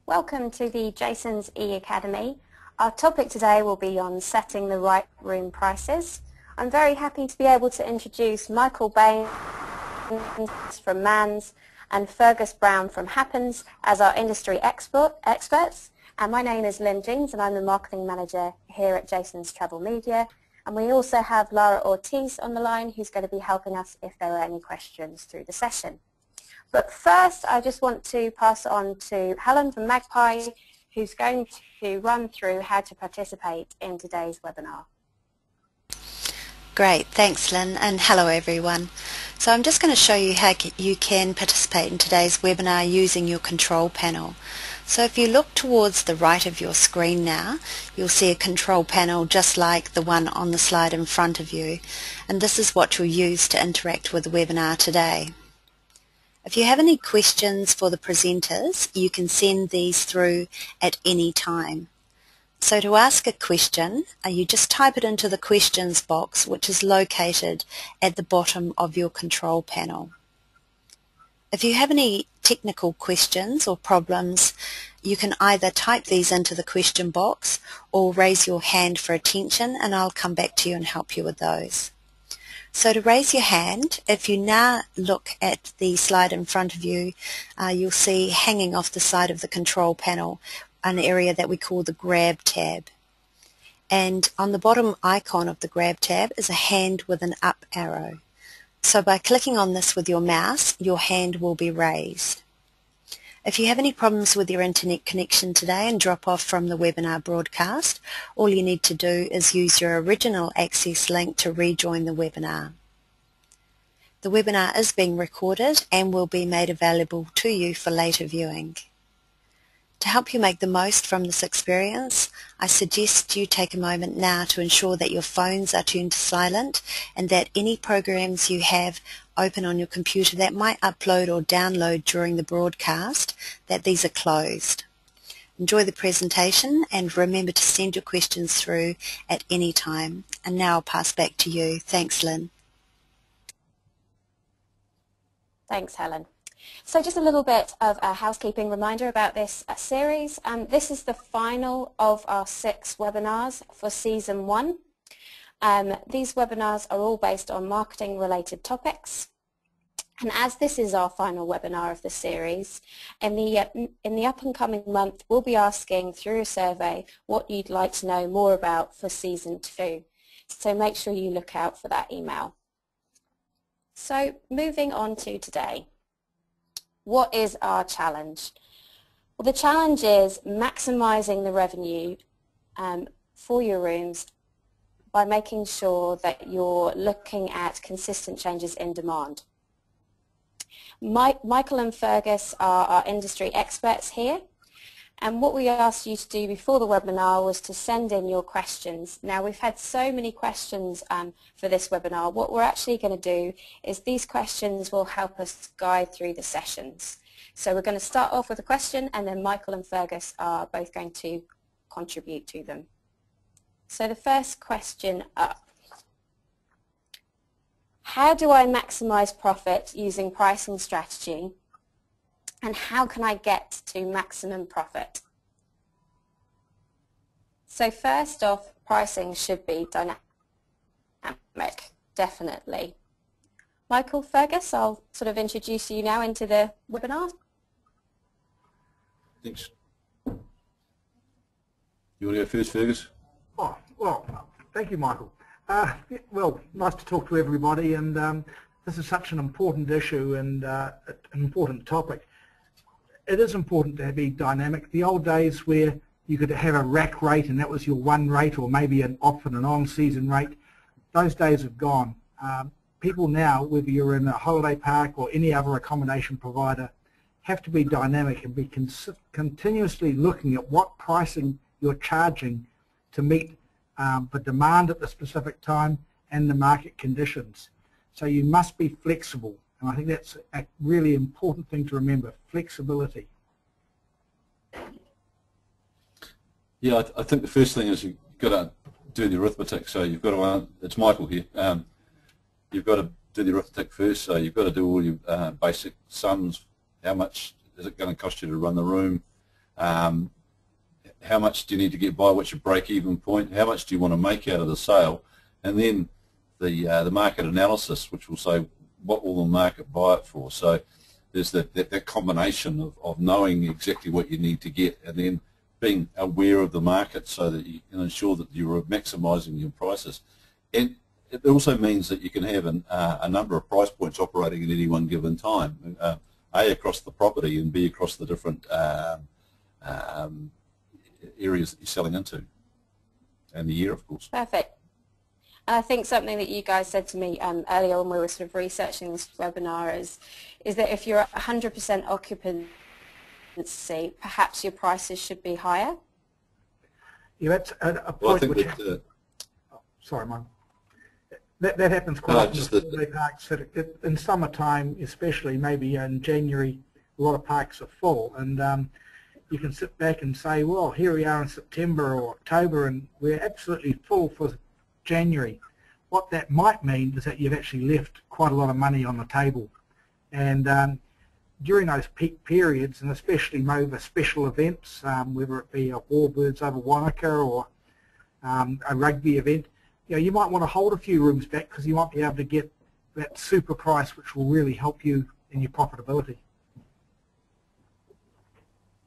Welcome to the Jason's E-Academy. Our topic today will be on setting the right room prices. I'm very happy to be able to introduce Michael Baines from Manns and Fergus Brown from Happens as our industry experts. And my name is Lynn Jeans and I'm the Marketing Manager here at Jason's Travel Media. And we also have Lara Ortiz on the line who's going to be helping us if there are any questions through the session. But first, I just want to pass it on to Helen from Magpie, who's going to run through how to participate in today's webinar. Great, thanks Lynn, and hello everyone. So I'm just going to show you how you can participate in today's webinar using your control panel. So if you look towards the right of your screen now, you'll see a control panel just like the one on the slide in front of you, and this is what you'll use to interact with the webinar today. If you have any questions for the presenters, you can send these through at any time. So to ask a question, you just type it into the questions box, which is located at the bottom of your control panel. If you have any technical questions or problems, you can either type these into the question box or raise your hand for attention, and I'll come back to you and help you with those. So to raise your hand, if you now look at the slide in front of you, you'll see hanging off the side of the control panel an area that we call the Grab tab. And on the bottom icon of the Grab tab is a hand with an up arrow. So by clicking on this with your mouse, your hand will be raised. If you have any problems with your internet connection today and drop off from the webinar broadcast, all you need to do is use your original access link to rejoin the webinar. The webinar is being recorded and will be made available to you for later viewing. To help you make the most from this experience, I suggest you take a moment now to ensure that your phones are tuned to silent and that any programs you have open on your computer that might upload or download during the broadcast, that these are closed. Enjoy the presentation and remember to send your questions through at any time. And now I'll pass back to you. Thanks, Lynn. Thanks, Helen. So just a little bit of a housekeeping reminder about this series. This is the final of our 6 webinars for Season 1. These webinars are all based on marketing related topics. And as this is our final webinar of the series, in the up and coming month we'll be asking through a survey what you'd like to know more about for Season 2. So make sure you look out for that email. So moving on to today. What is our challenge? Well, the challenge is maximising the revenue for your rooms by making sure that you're looking at consistent changes in demand. Michael and Fergus are our industry experts here, and what we asked you to do before the webinar was to send in your questions. Now we've had so many questions for this webinar. What we're actually going to do is these questions will help us guide through the sessions. So we're going to start off with a question and then Michael and Fergus are both going to contribute to them. So the first question up. How do I maximise profit using pricing strategy? And how can I get to maximum profit? So first off, pricing should be dynamic, definitely. Michael, Fergus, I'll sort of introduce you now into the webinar. Thanks. You want to go first, Fergus? Oh, well, thank you, Michael. Well, nice to talk to everybody, and this is such an important issue and an important topic. It is important to be dynamic. The old days where you could have a rack rate and that was your one rate, or maybe an off and an on-season rate, those days have gone. People now, whether you're in a holiday park or any other accommodation provider, have to be dynamic and be continuously looking at what pricing you're charging to meet the demand at the specific time and the market conditions. So you must be flexible. And I think that's a really important thing to remember, flexibility. Yeah, I think the first thing is you've got to do the arithmetic. So you've got to, it's Michael here, you've got to do the arithmetic first. So you've got to do all your basic sums. How much is it going to cost you to run the room? How much do you need to get by? What's your break-even point? How much do you want to make out of the sale? And then the market analysis, which will say what will the market buy it for. So there's that combination of knowing exactly what you need to get and then being aware of the market so that you can ensure that you're maximising your prices. And it also means that you can have a number of price points operating at any one given time, A, across the property, and B, across the different areas that you're selling into, and the year, of course. Perfect. And I think something that you guys said to me earlier when we were sort of researching this webinar is that if you're at 100% occupancy, perhaps your prices should be higher. Yeah, that's a point. Well, I think that, sorry, Mike. That happens quite often in holiday parks. That in summertime, especially maybe in January, a lot of parks are full, and you can sit back and say, well, here we are in September or October, and we're absolutely full for January. What that might mean is that you've actually left quite a lot of money on the table, and during those peak periods, and especially over special events, whether it be a Warbirds over Wanaka or a rugby event, you might want to hold a few rooms back because you might be able to get that super price which will really help you in your profitability.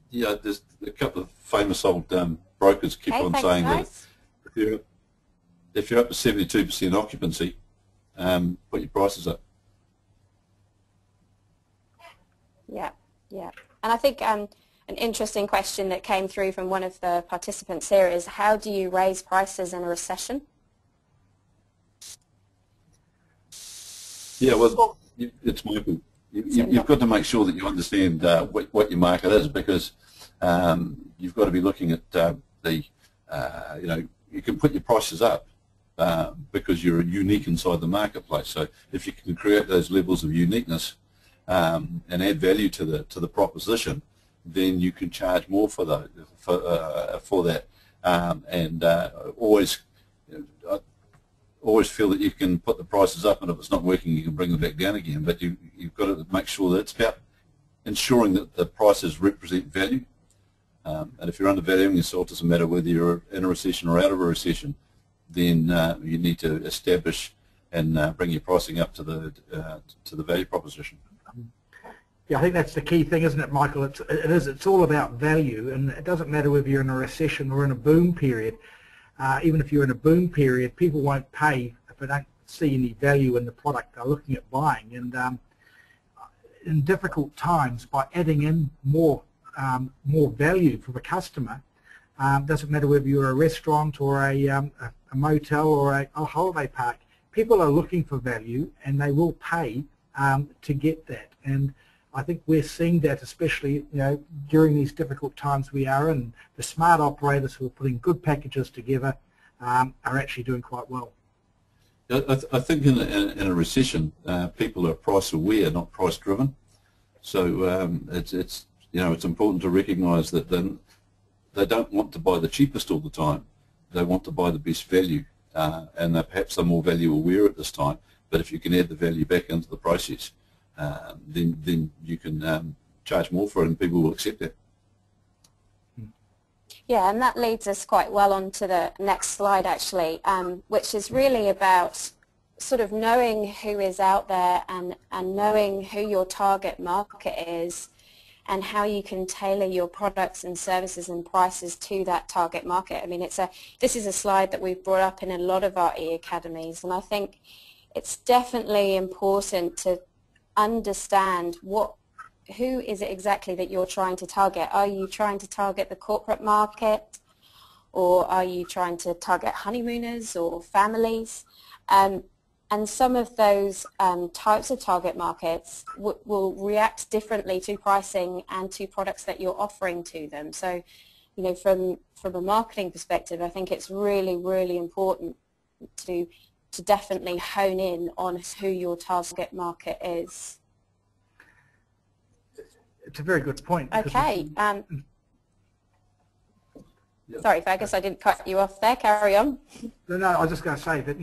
yeah, there's a couple of famous old brokers keep on saying guys. that if you're up to 72% occupancy, put your prices up. Yeah, yeah. And I think an interesting question that came through from one of the participants here is, how do you raise prices in a recession? Yeah, well, it's Michael. You've got to make sure that you understand what your market is, because you've got to be looking at you can put your prices up because you're unique inside the marketplace. So if you can create those levels of uniqueness and add value to the proposition, then you can charge more for that. Always feel that you can put the prices up, and if it's not working, you can bring them back down again. But you've got to make sure that it's about ensuring that the prices represent value. And if you're undervaluing yourself, it doesn't matter whether you're in a recession or out of a recession, then you need to establish and bring your pricing up to the value proposition. Yeah, I think that's the key thing, isn't it, Michael? It's all about value, and it doesn't matter whether you're in a recession or in a boom period. Even if you're in a boom period, people won't pay if they don't see any value in the product they're looking at buying. And in difficult times, by adding in more value for the customer, doesn't matter whether you're a restaurant or a motel or a holiday park, people are looking for value, and they will pay to get that. And I think we're seeing that, especially during these difficult times we are in. The smart operators who are putting good packages together are actually doing quite well. I think in a recession, people are price aware, not price driven. So it's important to recognise that they don't want to buy the cheapest all the time. They want to buy the best value, and perhaps they're more value aware at this time. But if you can add the value back into the process, then you can charge more for it, and people will accept that. Yeah, and that leads us quite well on to the next slide, actually, which is really about sort of knowing who is out there and knowing who your target market is, and how you can tailor your products and services and prices to that target market. I mean, this is a slide that we've brought up in a lot of our E-academies, and I think it's definitely important to understand who is it exactly that you're trying to target. Are you trying to target the corporate market, or are you trying to target honeymooners or families? And some of those types of target markets will react differently to pricing and to products that you're offering to them. So, from a marketing perspective, I think it's really, really important to definitely hone in on who your target market is. It's a very good point. Okay. Sorry, Fergus, I didn't cut you off there. Carry on. No, I was just going to say that,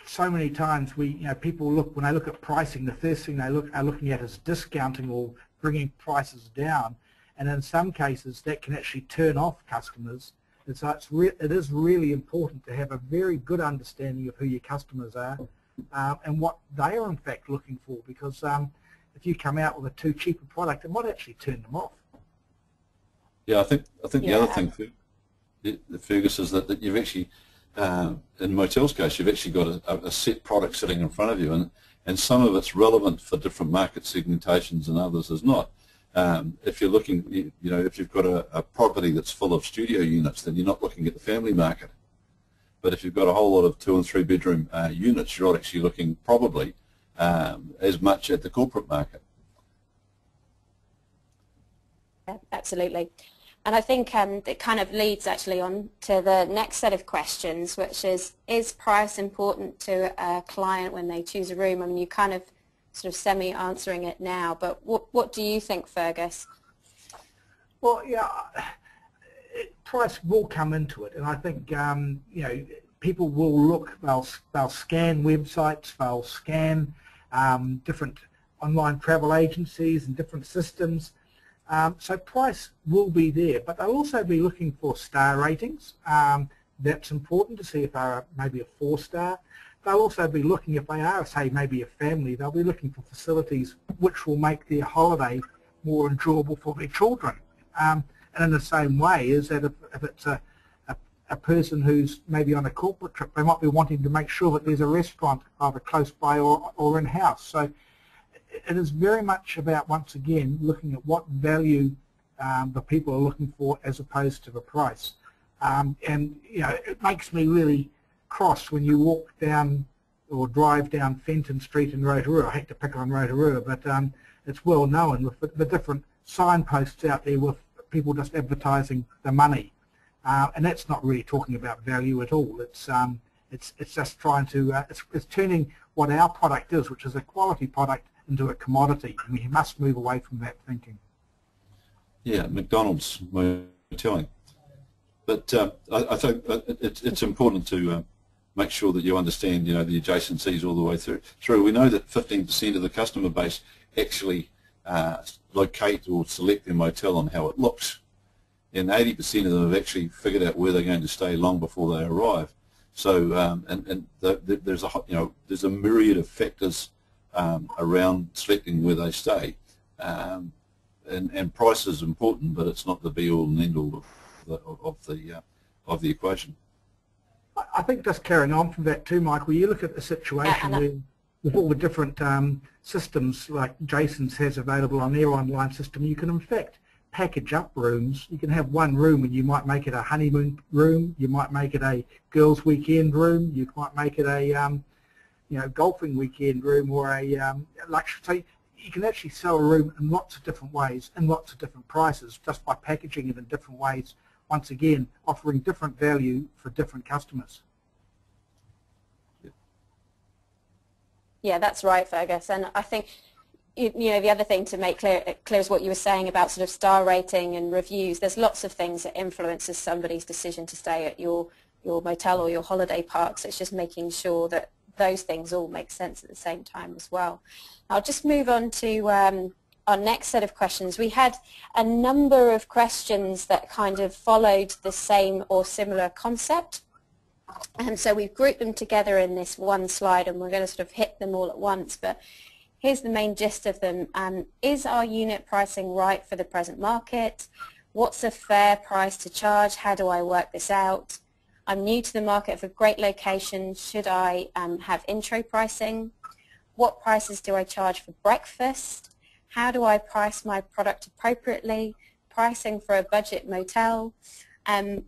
so many times people look, when they look at pricing, the first thing they are looking at is discounting or bringing prices down, and in some cases that can actually turn off customers. And so it is really important to have a very good understanding of who your customers are and what they are in fact looking for, because if you come out with a too cheap a product, it might actually turn them off. Yeah, I think the other thing, Fergus, is that you've actually, in Motel's case, you've actually got a set product sitting in front of you, and some of it's relevant for different market segmentations and others is not. If you're looking, if you've got a property that's full of studio units, then you're not looking at the family market. But if you've got a whole lot of 2- and 3-bedroom units, you're actually looking probably as much at the corporate market. Yeah, absolutely. And I think it kind of leads actually on to the next set of questions, which is price important to a client when they choose a room? I mean, you kind of sort of semi-answering it now, but what do you think, Fergus? Well, yeah, price will come into it, and I think people will look. They'll scan websites, they'll scan different online travel agencies and different systems. So price will be there, but they'll also be looking for star ratings. That's important to see if they're maybe a 4-star. They'll also be looking, if they are, say, maybe a family, they'll be looking for facilities which will make their holiday more enjoyable for their children. And in the same way is that if it's a person who's maybe on a corporate trip, they might be wanting to make sure that there's a restaurant either close by or in-house. So it is very much about, once again, looking at what value the people are looking for as opposed to the price. And it makes me really cross when you walk down or drive down Fenton Street in Rotorua. I hate to pick on Rotorua, but it's well known with the different signposts out there with people just advertising the money, and that's not really talking about value at all. It's just trying to it's turning what our product is, which is a quality product, into a commodity, and we must move away from that thinking. Yeah, McDonald's motelling. But I think it's important to make sure that you understand, the adjacencies all the way through. We know that 15% of the customer base actually locate or select their motel on how it looks, and 80% of them have actually figured out where they're going to stay long before they arrive. So, there's a myriad of factors around selecting where they stay, and price is important, but it's not the be-all and end-all of the equation. I think just carrying on from that too, Michael, you look at the situation where, with all the different systems like Jason's has available on their online system, you can in fact package up rooms. You can have one room and you might make it a honeymoon room, you might make it a girls' weekend room, you might make it a golfing weekend room, or a luxury. So you can actually sell a room in lots of different ways, in lots of different prices, just by packaging it in different ways, once again offering different value for different customers. Yeah, that's right, Fergus. And I think the other thing to make clear is what you were saying about sort of star rating and reviews. There's lots of things that influences somebody's decision to stay at your motel or your holiday parks. It's just making sure that those things all make sense at the same time as well. I'll just move on to our next set of questions. We had a number of questions that kind of followed the same or similar concept, and so we've grouped them together in this one slide, and we're going to sort of hit them all at once. But here's the main gist of them. Is our unit pricing right for the present market? What's a fair price to charge? How do I work this out? I'm new to the market for great location. Should I have intro pricing? What prices do I charge for breakfast? How do I price my product appropriately? Pricing for a budget motel?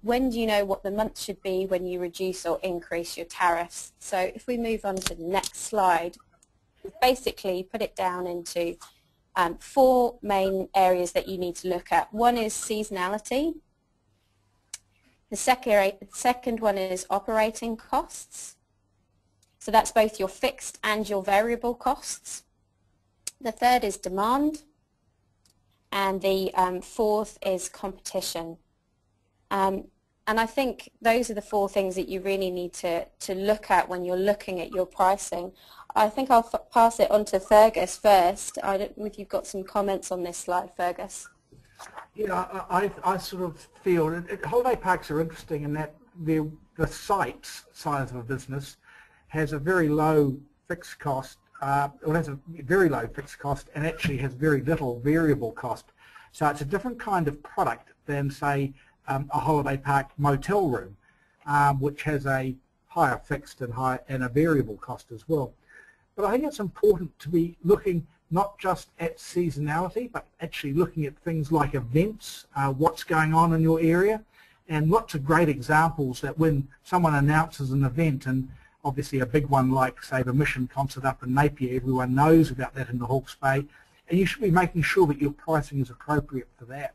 When do you know what the month should be when you reduce or increase your tariffs? So if we move on to the next slide, we've basically put it down into 4 main areas that you need to look at. One is seasonality. The second one is operating costs. So that's both your fixed and your variable costs. The third is demand. And the fourth is competition. And I think those are the 4 things that you really need to look at when you're looking at your pricing. I think I'll pass it on to Fergus first. I don't know if you've got some comments on this slide, Fergus. Yeah, I sort of feel holiday parks are interesting in that the site's size of a business has a very low fixed cost, or has a very low fixed cost, and actually has very little variable cost. So it's a different kind of product than, say, a holiday park motel room, which has a higher fixed and a variable cost as well. But I think it's important to be looking not just at seasonality, but actually looking at things like events, what's going on in your area, and lots of great examples that when someone announces an event, and obviously a big one like, say, the Mission concert up in Napier, everyone knows about that in the Hawke's Bay, and you should be making sure that your pricing is appropriate for that.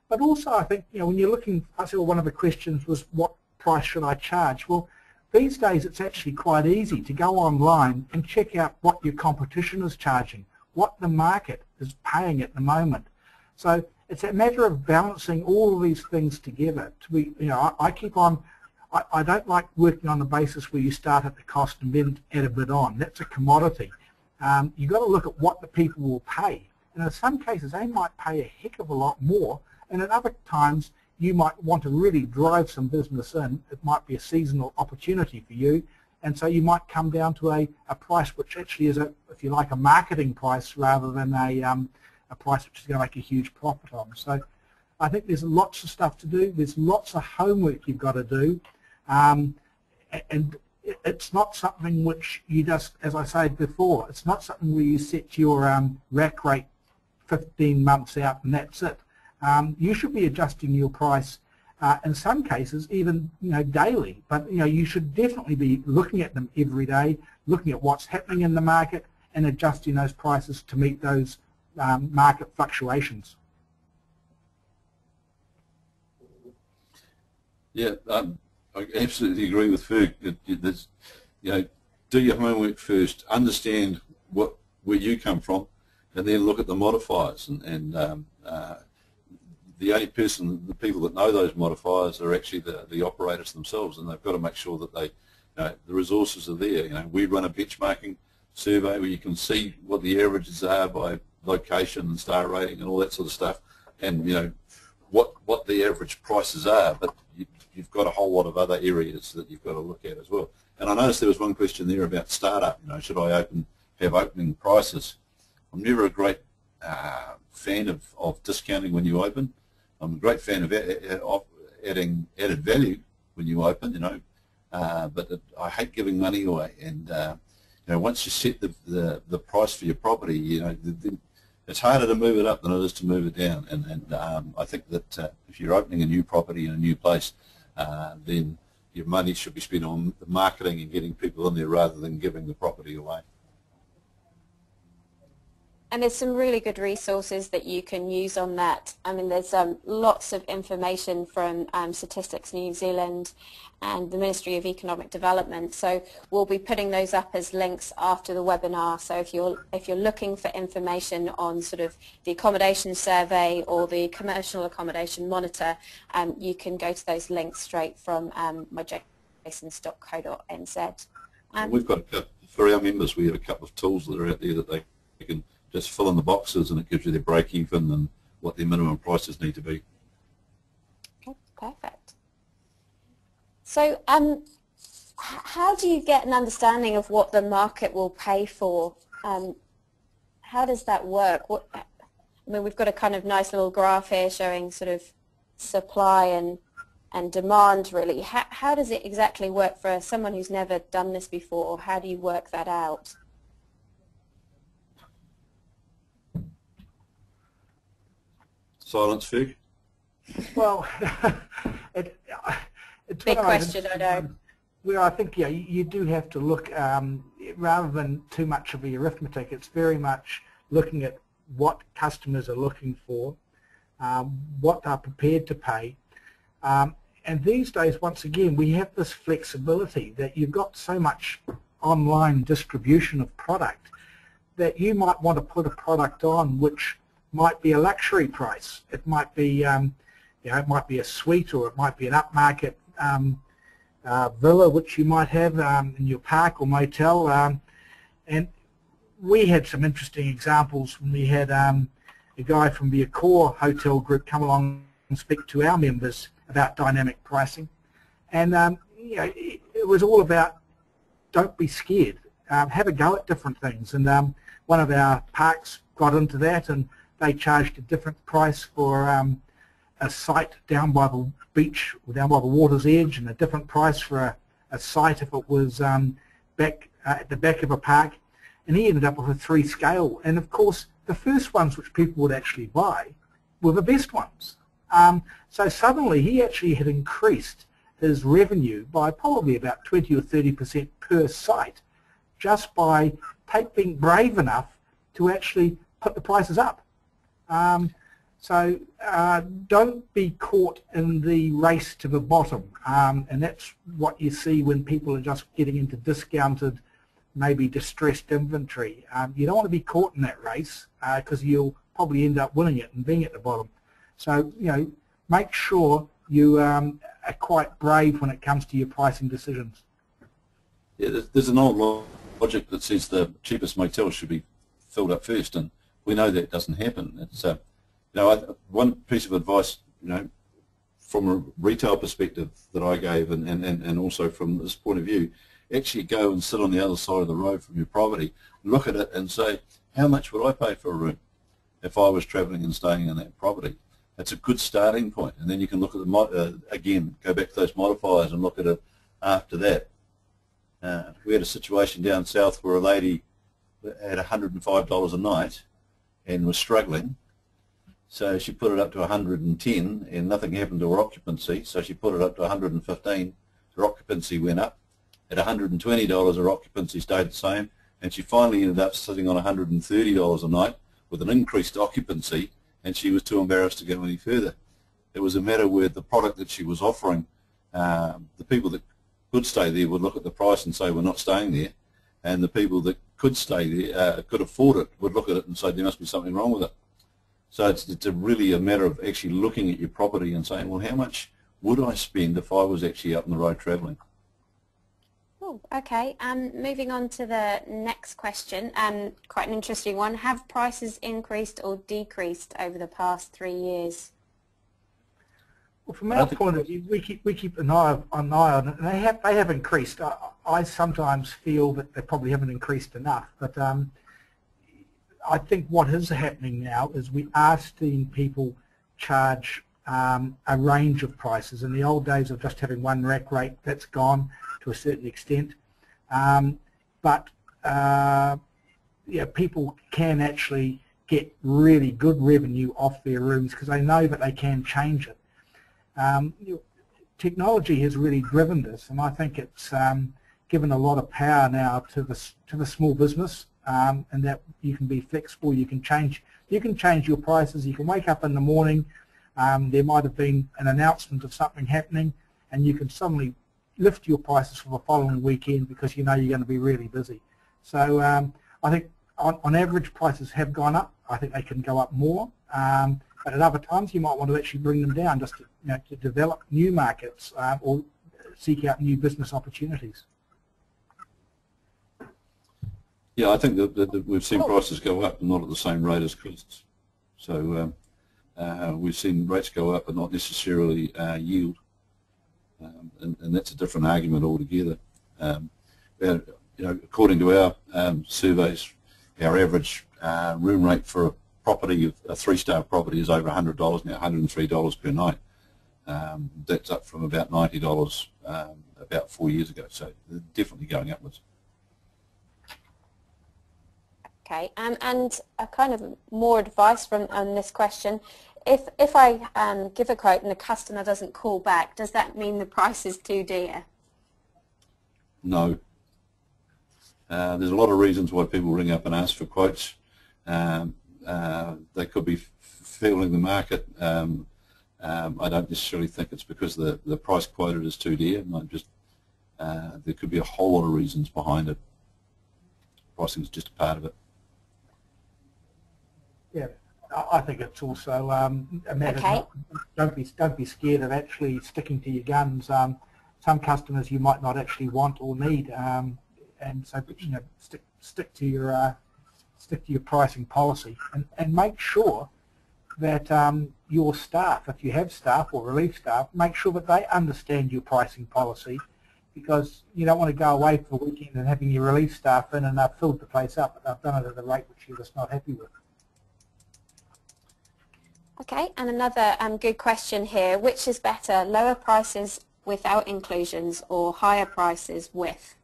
But also, I think, when you're looking, I said, well, one of the questions was, what price should I charge? Well, these days it's actually quite easy to go online and check out what your competition is charging, what the market is paying at the moment. So it's a matter of balancing all of these things together. To be, I keep on. I don't like working on the basis where you start at the cost and then add a bit on. That's a commodity. You've got to look at what the people will pay. And in some cases, they might pay a heck of a lot more, and at other times, you might want to really drive some business in. It might be a seasonal opportunity for you, and so you might come down to a price which actually is, if you like, a marketing price rather than a price which is going to make a huge profit on. So I think there's lots of stuff to do. There's lots of homework you've got to do, and it's not something which you just, as I said before, it's not something where you set your rack rate 15 months out and that's it. You should be adjusting your price in some cases even daily, but you should definitely be looking at them every day, looking at what's happening in the market and adjusting those prices to meet those market fluctuations. Yeah, I absolutely agree with Ferg. Do your homework first, understand where you come from, and then look at the modifiers. And the only the people that know those modifiers are actually the operators themselves, and they've got to make sure that the resources are there. We run a benchmarking survey where you can see what the averages are by location and star rating and all that sort of stuff, and what the average prices are. But you've got a whole lot of other areas that you've got to look at as well. And I noticed there was one question there about startup. Should I have opening prices? I'm never a great fan of discounting when you open. I'm a great fan of adding added value when you open, but I hate giving money away. And once you set the price for your property, it's harder to move it up than it is to move it down. And I think that if you're opening a new property in a new place, then your money should be spent on the marketing and getting people in there rather than giving the property away. And there's some really good resources that you can use on that. I mean, there's lots of information from Statistics New Zealand and the Ministry of Economic Development. So we'll be putting those up as links after the webinar. So if you're looking for information on sort of the accommodation survey or the commercial accommodation monitor, you can go to those links straight from adjacencies.co.nz. We've got for our members, we have a couple of tools that are out there that they can just fill in the boxes, and it gives you their break even and what their minimum prices need to be. Okay, perfect. So how do you get an understanding of what the market will pay for? How does that work? I mean, we've got a kind of nice little graph here showing sort of supply and demand, really. How does it exactly work for someone who's never done this before? How do you work that out? Silence, Ferg? Well, it's big question, I know. Well, I think you do have to look, rather than too much of the arithmetic, it's very much looking at what customers are looking for, what they're prepared to pay. And these days, once again, we have this flexibility that you've got so much online distribution of product that you might want to put a product on which might be a luxury price. It might be, You know, it might be a suite or it might be an upmarket villa which you might have in your park or motel. And we had some interesting examples when we had a guy from the Accor hotel group come along and speak to our members about dynamic pricing. And you know, it was all about don't be scared. Have a go at different things. And one of our parks got into that, and they charged a different price for a site down by the beach or down by the water's edge, and a different price for a site if it was back at the back of a park. And he ended up with a 3 scale. And of course, the first ones which people would actually buy were the best ones. So suddenly he actually had increased his revenue by probably about 20 or 30% per site, just by being brave enough to actually put the prices up. So don't be caught in the race to the bottom, and that's what you see when people are just getting into discounted, maybe distressed inventory. You don't want to be caught in that race because you'll probably end up winning it and being at the bottom. So, you know, make sure you are quite brave when it comes to your pricing decisions. Yeah, there's an old logic that says the cheapest motel should be filled up first, and we know that doesn't happen. It's you know, one piece of advice, you know, from a retail perspective that I gave, and also from this point of view, actually go and sit on the other side of the road from your property, look at it and say, how much would I pay for a room if I was travelling and staying in that property? That's a good starting point, and then you can look at the again, go back to those modifiers and look at it after that. We had a situation down south where a lady had $105 a night and was struggling, so she put it up to 110, and nothing happened to her occupancy, so she put it up to 115. Her occupancy went up. At $120, her occupancy stayed the same, and she finally ended up sitting on $130 a night with an increased occupancy, and she was too embarrassed to go any further. It was a matter where the product that she was offering, the people that could stay there would look at the price and say, we're not staying there, and the people that could stay there, could afford it, would look at it and say, there must be something wrong with it. So it's really a matter of actually looking at your property and saying, well, how much would I spend if I was actually up on the road travelling? Oh, okay. Moving on to the next question, quite an interesting one. Have prices increased or decreased over the past 3 years? Well, from our point of view, we keep an eye on it, and they have increased. I sometimes feel that they probably haven't increased enough, but I think what is happening now is we are seeing people charge a range of prices. In the old days of just having one rack rate, that's gone to a certain extent, but yeah, people can actually get really good revenue off their rooms because they know that they can change it. Technology has really driven this, and I think it's given a lot of power now to the small business, and that you can be flexible. You can change your prices. You can wake up in the morning. There might have been an announcement of something happening, and you can suddenly lift your prices for the following weekend because you know you're going to be really busy. So I think on average prices have gone up. I think they can go up more, but at other times you might want to actually bring them down just to develop new markets or seek out new business opportunities. Yeah, I think that we've seen prices go up and not at the same rate as costs. So we've seen rates go up but not necessarily yield. And that's a different argument altogether. According to our surveys, our average room rate for a property, a 3-star property, is over $100 now, $103 per night. That's up from about $90 about 4 years ago. So they're definitely going upwards. Okay, and a kind of more advice on this question. If I give a quote and the customer doesn't call back, does that mean the price is too dear? No. There's a lot of reasons why people ring up and ask for quotes. They could be feeling the market. I don't necessarily think it's because the price quoted is too dear. There could be a whole lot of reasons behind it. Pricing is just a part of it. Yeah, I think it's also a matter of don't be scared of actually sticking to your guns. Some customers you might not actually want or need, and so stick to your pricing policy, and make sure that your staff, if you have staff or relief staff, make sure that they understand your pricing policy, because you don't want to go away for the weekend and having your relief staff in and they've filled the place up, but they've done it at a rate which you're just not happy with. Okay, and another good question here. Which is better, lower prices without inclusions or higher prices with?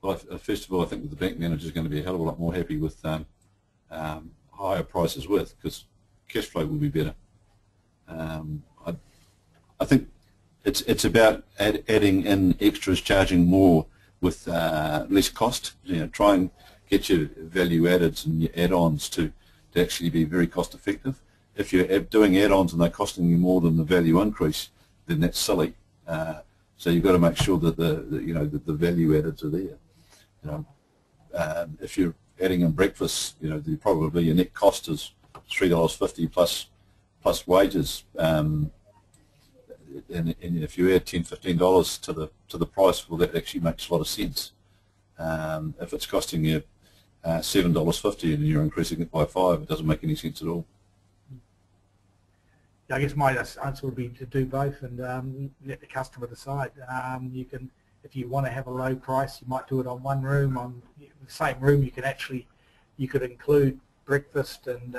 Well, first of all, I think the bank manager is going to be a hell of a lot more happy with higher prices with, because cash flow will be better. I think it's about adding in extras, charging more with less cost. Try and get your value addeds and your add-ons to actually be very cost effective. If you're doing add-ons and they're costing you more than the value increase, then that's silly. So you've got to make sure that the value addeds are there. If you're adding in breakfast, probably your net cost is $3.50 plus wages. And if you add $10–15 to the price, well, that actually makes a lot of sense. If it's costing you $7.50 and you're increasing it by $5, it doesn't make any sense at all. I guess my answer would be to do both and let the customer decide. You can, if you want to have a low price, you might do it on one room. On the same room, you could include breakfast and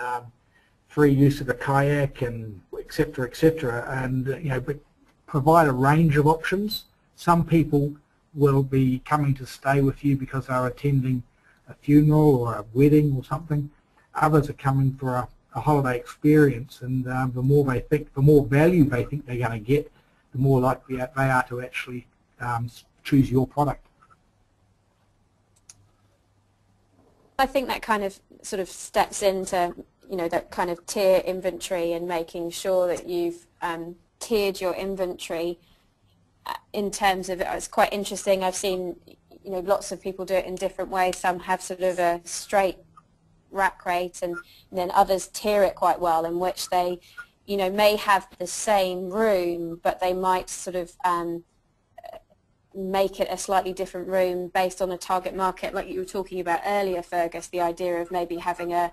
free use of a kayak and etc., and provide a range of options. Some people will be coming to stay with you because they're attending a funeral or a wedding or something. Others are coming for a holiday experience, and the more value they think they're going to get, the more likely they are to actually choose your product. I think that kind of sort of steps into that kind of tier inventory and making sure that you've tiered your inventory in terms of, it's quite interesting. I've seen lots of people do it in different ways. Some have sort of a straight rack rate, and then others tier it quite well, in which they may have the same room, but they might sort of make it a slightly different room based on a target market, like you were talking about earlier, Fergus, the idea of maybe having a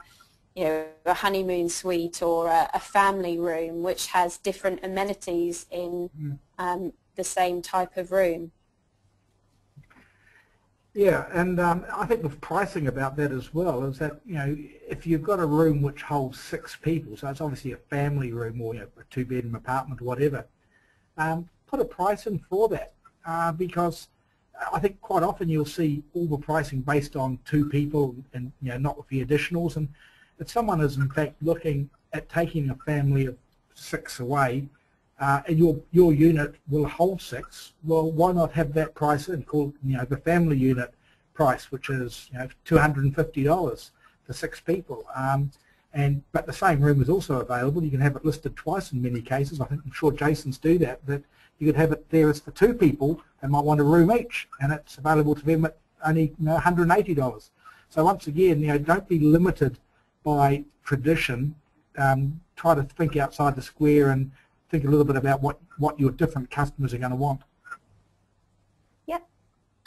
honeymoon suite or a family room which has different amenities in the same type of room. Yeah, and I think the pricing about that as well is that, if you've got a room which holds 6 people, so it's obviously a family room or a 2-bedroom apartment or whatever, put a price in for that, because I think quite often you'll see all the pricing based on 2 people and not with the additionals. And if someone is in fact looking at taking a family of 6 away, and your unit will hold 6, well, why not have that price in, called the family unit price, which is $250 for 6 people. But the same room is also available. You can have it listed twice in many cases. I'm sure Jason's do that. But you could have it there as for 2 people. They might want a room each, and it's available to them at only $180. So once again, don't be limited by tradition. Try to think outside the square and think a little bit about what your different customers are going to want. Yep.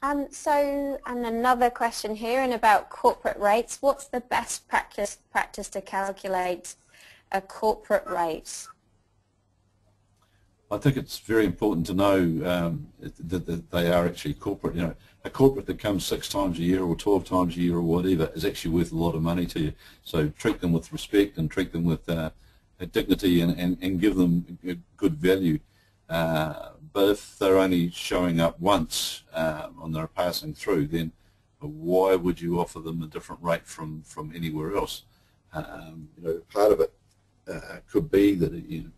And another question here, and about corporate rates. What's the best practice to calculate a corporate rate? I think it's very important to know that they are actually corporate. A corporate that comes 6 times a year or 12 times a year or whatever is actually worth a lot of money to you. So treat them with respect and treat them with dignity and give them good value. But if they're only showing up once and they're passing through, then why would you offer them a different rate from anywhere else? Part of it could be that you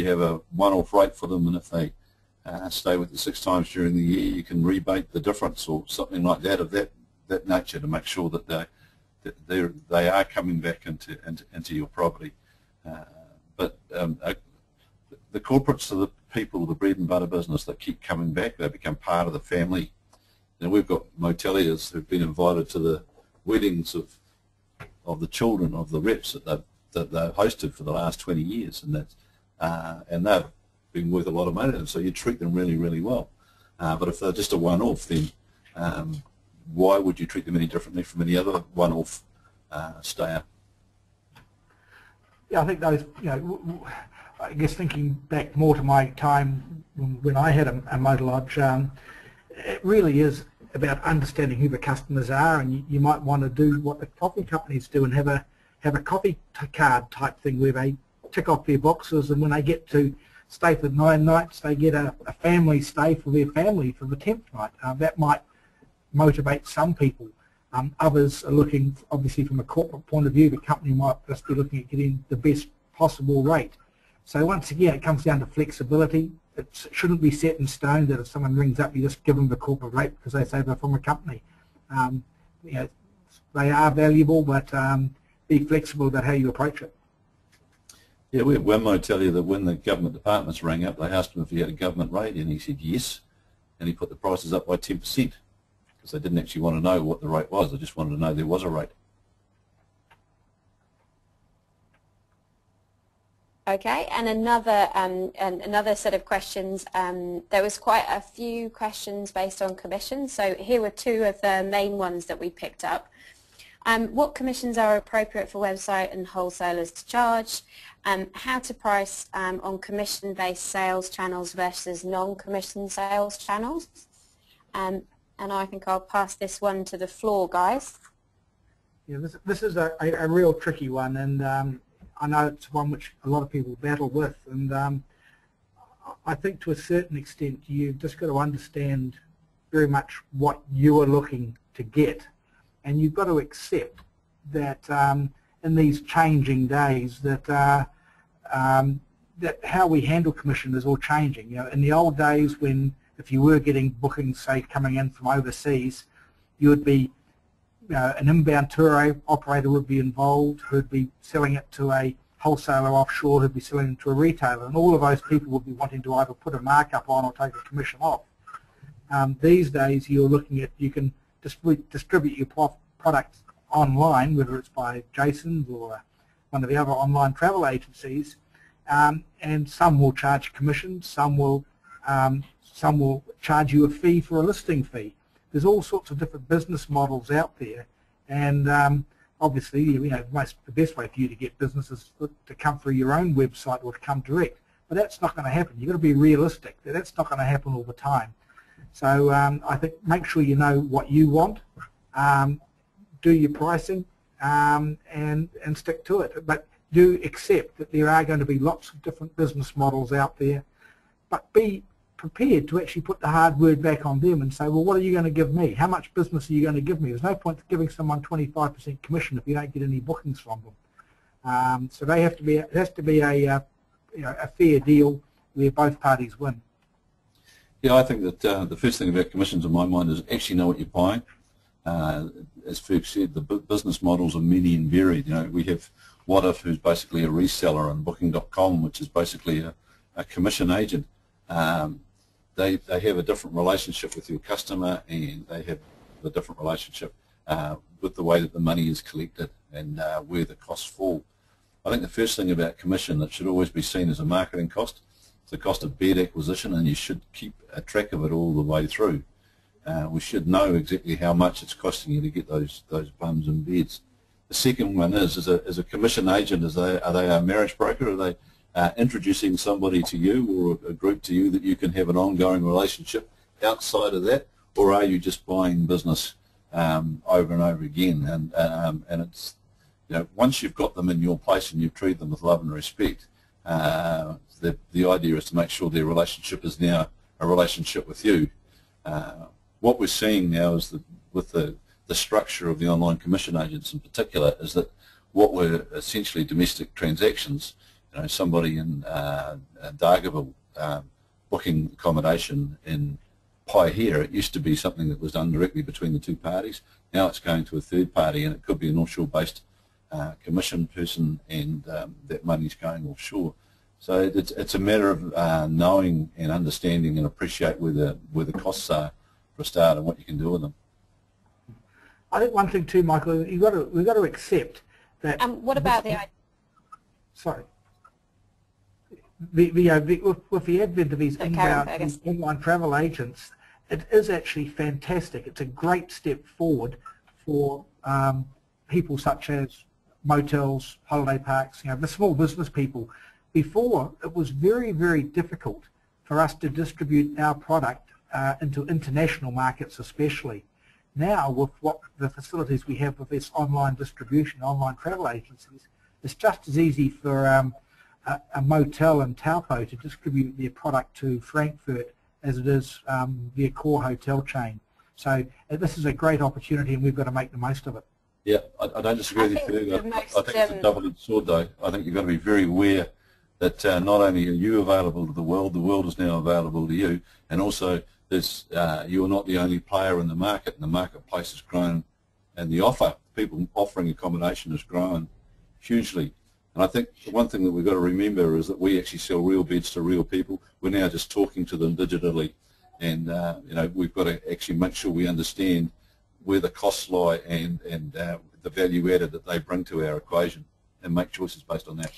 have a one-off rate for them, and if they stay with you 6 times during the year, you can rebate the difference or something like that of that nature to make sure that they are coming back into your property. But the corporates are the people, the bread and butter business that keep coming back. They become part of the family. We've got moteliers who've been invited to the weddings of the children of the reps that they've hosted for the last 20 years, and they've been worth a lot of money to them, so you treat them really, really well. But if they're just a one-off, then why would you treat them any differently from any other one-off stayer? Yeah, I think those, I guess thinking back more to my time when I had a motor lodge, it really is about understanding who the customers are, and you might want to do what the coffee companies do and have a coffee card type thing where they tick off their boxes, and when they get to stay for 9 nights, they get a family stay for their family for the 10th night. That might motivate some people. Others are looking, obviously from a corporate point of view, the company might just be looking at getting the best possible rate. So once again, it comes down to flexibility. It shouldn't be set in stone that if someone rings up, you just give them the corporate rate because they say they're from a company. They are valuable, but be flexible about how you approach it. Yeah, we had Wemo tell you that when the government departments rang up, they asked him if he had a government rate, and he said yes, and he put the prices up by 10% because they didn't actually want to know what the rate was. They just wanted to know there was a rate. Okay, and another set of questions. There was quite a few questions based on commissions. So here were 2 of the main ones that we picked up. What commissions are appropriate for website and wholesalers to charge? How to price on commission-based sales channels versus non-commission sales channels? And I think I'll pass this one to the floor, guys. Yeah, this is a real tricky one, and I know it's one which a lot of people battle with, and I think to a certain extent you've just got to understand very much what you are looking to get, and you've got to accept that in these changing days that that how we handle commission is all changing. In the old days, when if you were getting bookings, say, coming in from overseas, you would be an inbound tour operator would be involved, who'd be selling it to a wholesaler offshore, who'd be selling it to a retailer, and all of those people would be wanting to either put a markup on or take a commission off. These days, you're looking at, you can distribute your product online, whether it's by Adjacencies or one of the other online travel agencies, and some will charge commission, some will charge you a fee for a listing fee. There's all sorts of different business models out there, and obviously, the best way for you to get business is to come through your own website or to come direct. But that's not going to happen. You've got to be realistic. That's not going to happen all the time. So I think make sure you know what you want, do your pricing, and stick to it. But do accept that there are going to be lots of different business models out there, but be prepared to actually put the hard word back on them and say, well, what are you going to give me? How much business are you going to give me? There's no point giving someone 25% commission if you don't get any bookings from them. So they have to be, it has to be a fair deal where both parties win. Yeah, I think that the first thing about commissions in my mind is actually know what you're buying. As Ferg said, the business models are many and varied. We have What If, who's basically a reseller, and Booking.com, which is basically a commission agent. They have a different relationship with your customer, and they have a different relationship with the way that the money is collected and where the costs fall. I think the first thing about commission that should always be seen as a marketing cost. It's the cost of bed acquisition, and you should keep a track of it all the way through. We should know exactly how much it's costing you to get those bums and beds. The second one is a commission agent, are they a marriage broker? Are they introducing somebody to you or a group to you that you can have an ongoing relationship outside of that, or are you just buying business over and over again? And it's, once you've got them in your place and you've treated them with love and respect, the idea is to make sure their relationship is now a relationship with you. What we're seeing now is that with the structure of the online commission agents in particular is that what were essentially domestic transactions, somebody in Dargaville booking accommodation in Paihia, it used to be something that was done directly between the two parties. Now it's going to a third party, and it could be an offshore-based commission person, and that money's going offshore. So it's a matter of knowing and understanding and appreciate where the costs are for a start and what you can do with them. I think one thing too, Michael, we've got to accept that. And what about the... Sorry. With the advent of these inbound online travel agents, it is actually fantastic. It's a great step forward for people such as motels, holiday parks, the small business people. Before, it was very, very difficult for us to distribute our product into international markets especially. Now, with the facilities we have with this online distribution, online travel agencies, it's just as easy for a motel in Taupo to distribute their product to Frankfurt as it is their core hotel chain. So this is a great opportunity and we've got to make the most of it. Yeah, I don't disagree with you, Ferg. I think it's a double-edged sword though. I think you've got to be very aware that not only are you available to the world is now available to you, and also there's, you're not the only player in the market, and the marketplace has grown, and the people offering accommodation has grown hugely. And I think the one thing that we've got to remember is that we actually sell real beds to real people. We're now just talking to them digitally, and we've got to actually make sure we understand where the costs lie and the value added that they bring to our equation, and make choices based on that.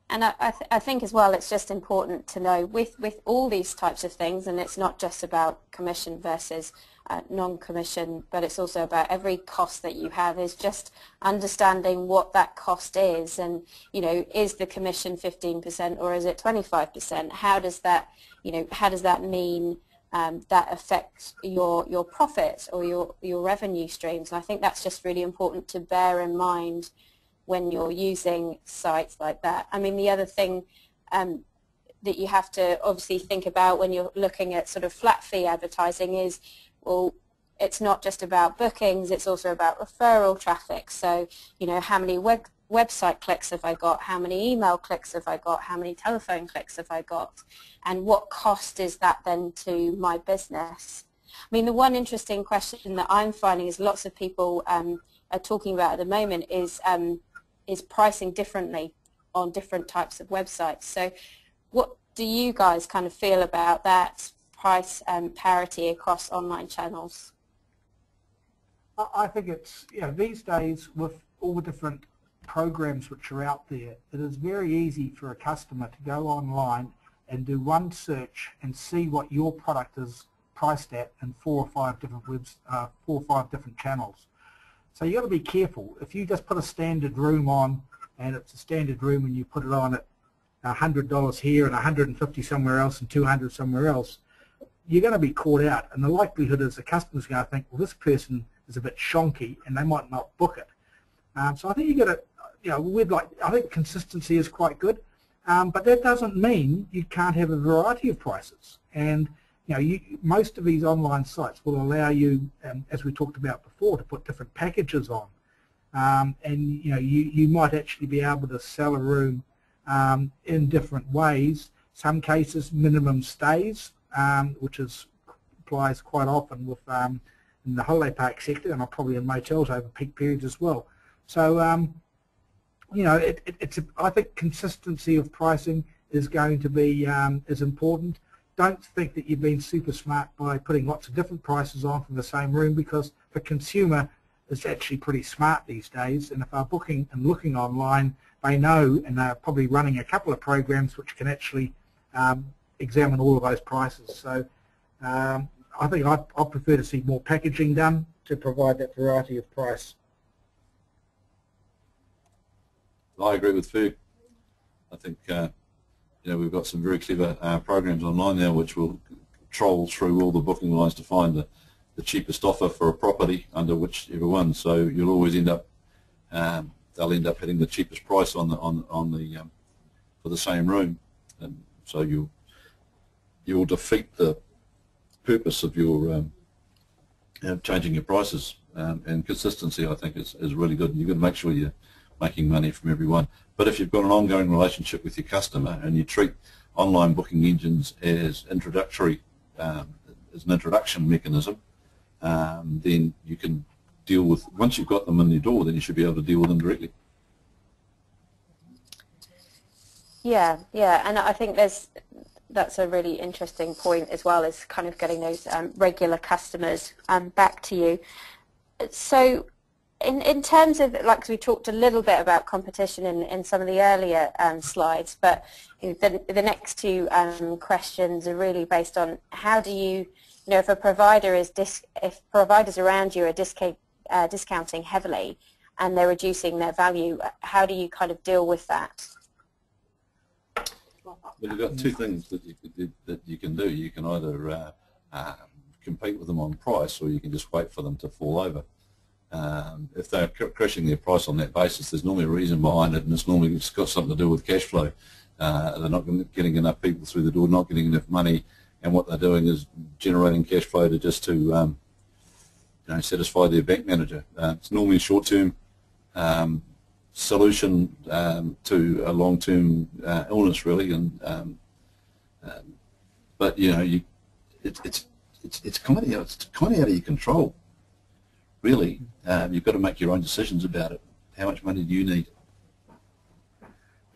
And I think as well it's just important to know with all these types of things, and it's not just about commission versus non-commission, but it's also about every cost that you have, is just understanding what that cost is, and is the commission 15% or is it 25%? How does that mean that affects your profit or your revenue streams? And I think that's just really important to bear in mind when you're using sites like that. I mean, the other thing that you have to obviously think about when you're looking at sort of flat fee advertising is, well, it's not just about bookings, it's also about referral traffic. So, how many website clicks have I got? How many email clicks have I got? How many telephone clicks have I got? And what cost is that then to my business? I mean, the one interesting question that I'm finding is lots of people are talking about at the moment is pricing differently on different types of websites. So what do you guys kind of feel about that price parity across online channels? I think it's, these days with all the different programs which are out there, it is very easy for a customer to go online and do one search and see what your product is priced at in 4 or 5 different channels. So you've got to be careful. If you just put a standard room on, and it's a standard room, and you put it on at $100 here and $150 somewhere else and $200 somewhere else, you're going to be caught out. And the likelihood is the customer's going to think, well, this person is a bit shonky, and they might not book it. So I think you got to, I think consistency is quite good, but that doesn't mean you can't have a variety of prices. And most of these online sites will allow you, as we talked about before, to put different packages on. And you might actually be able to sell a room in different ways. Some cases minimum stays, which applies quite often with in the holiday park sector, and probably in motels over peak periods as well. So I think consistency of pricing is going to be is important. Don't think that you've been super smart by putting lots of different prices on for the same room, because the consumer is actually pretty smart these days, and if they're booking and looking online, they know, and they're probably running a couple of programs which can actually examine all of those prices. So I think I'd prefer to see more packaging done to provide that variety of price. I agree with Ferg. I think we've got some very clever programs online now which will troll through all the booking lines to find the cheapest offer for a property under whichever one. So you'll always end up, they'll end up hitting the cheapest price on the for the same room, and so you'll defeat the purpose of your changing your prices. And consistency, I think, is really good. You've got to make sure you're making money from everyone. But if you've got an ongoing relationship with your customer and you treat online booking engines as introductory, as an introduction mechanism, then you can deal with, once you've got them in your door, then you should be able to deal with them directly. Yeah, and I think that's a really interesting point as well, is kind of getting those regular customers back to you. So In terms of, like we talked a little bit about competition in some of the earlier slides, but the next two questions are really based on how do you, if a provider is if providers around you are discounting heavily and they're reducing their value, how do you kind of deal with that? Well, you've got two things that you can do. You can either compete with them on price, or you can just wait for them to fall over. If they're crashing their price on that basis, there's normally a reason behind it, and it's normally it's got something to do with cash flow. They're not getting enough people through the door, not getting enough money, and what they're doing is generating cash flow to just to satisfy their bank manager. It's normally a short-term solution to a long-term illness, really, and but it's kind of out of your control. Really, you've got to make your own decisions about it. How much money do you need?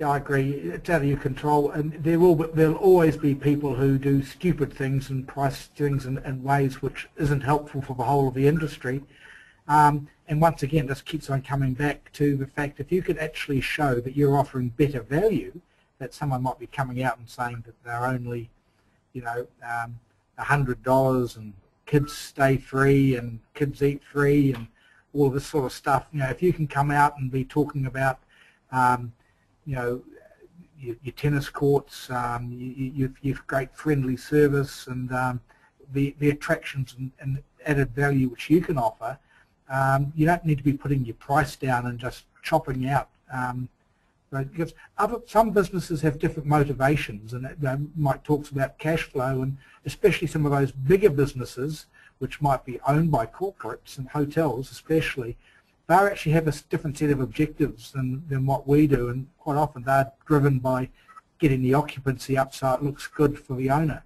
Yeah, I agree. It's out of your control, and there'll always be people who do stupid things and price things in ways which isn't helpful for the whole of the industry. And once again, this keeps on coming back to the fact if you could actually show that you're offering better value, that someone might be coming out and saying that they're only, $100 and kids stay free and kids eat free and all of this sort of stuff. If you can come out and be talking about, your tennis courts, your great friendly service, and the attractions and added value which you can offer, you don't need to be putting your price down and just chopping out. Because some businesses have different motivations, and Mike talks about cash flow, and especially some of those bigger businesses which might be owned by corporates and hotels especially, they actually have a different set of objectives than what we do, and quite often they're driven by getting the occupancy up so it looks good for the owner.